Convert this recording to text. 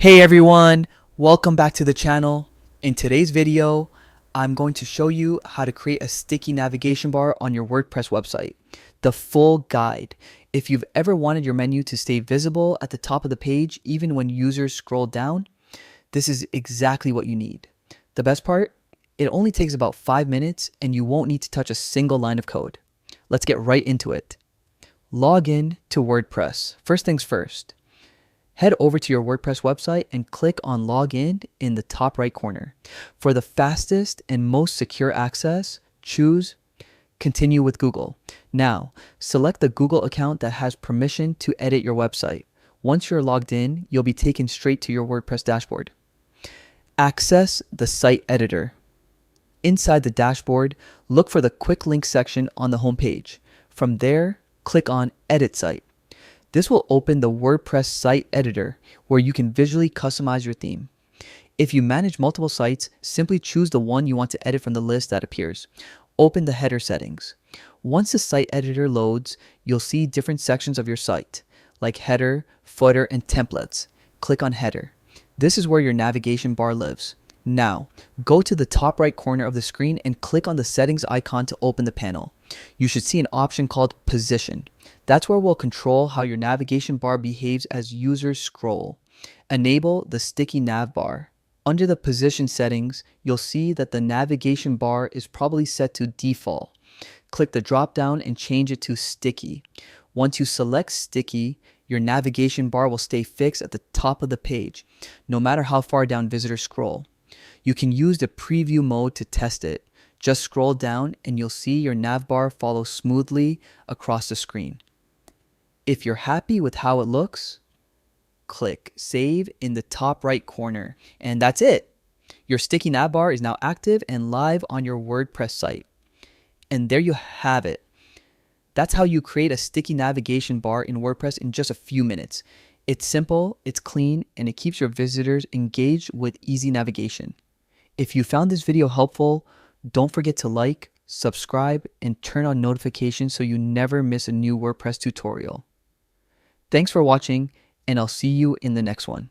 Hey everyone, welcome back to the channel. In today's video, I'm going to show you how to create a sticky navigation bar on your WordPress website. The full guide. If you've ever wanted your menu to stay visible at the top of the page, even when users scroll down, this is exactly what you need. The best part? It only takes about 5 minutes and you won't need to touch a single line of code. Let's get right into it. Log in to WordPress. First things first. Head over to your WordPress website and click on Login in the top right corner. For the fastest and most secure access, choose Continue with Google. Now, select the Google account that has permission to edit your website. Once you're logged in, you'll be taken straight to your WordPress dashboard. Access the site editor. Inside the dashboard, look for the quick link section on the home page. From there, click on Edit Site. This will open the WordPress site editor where you can visually customize your theme. If you manage multiple sites, simply choose the one you want to edit from the list that appears. Open the header settings. Once the site editor loads, you'll see different sections of your site, like header, footer, and templates. Click on header. This is where your navigation bar lives. Now, go to the top right corner of the screen and click on the settings icon to open the panel. You should see an option called Position. That's where we'll control how your navigation bar behaves as users scroll. Enable the sticky nav bar. Under the position settings, you'll see that the navigation bar is probably set to default. Click the drop down and change it to sticky. Once you select sticky, your navigation bar will stay fixed at the top of the page, no matter how far down visitors scroll. You can use the preview mode to test it. Just scroll down and you'll see your nav bar follow smoothly across the screen. If you're happy with how it looks, click Save in the top right corner. And that's it. Your sticky nav bar is now active and live on your WordPress site. And there you have it. That's how you create a sticky navigation bar in WordPress in just a few minutes. It's simple, it's clean, and it keeps your visitors engaged with easy navigation. If you found this video helpful, don't forget to like, subscribe, and turn on notifications so you never miss a new WordPress tutorial. Thanks for watching, and I'll see you in the next one.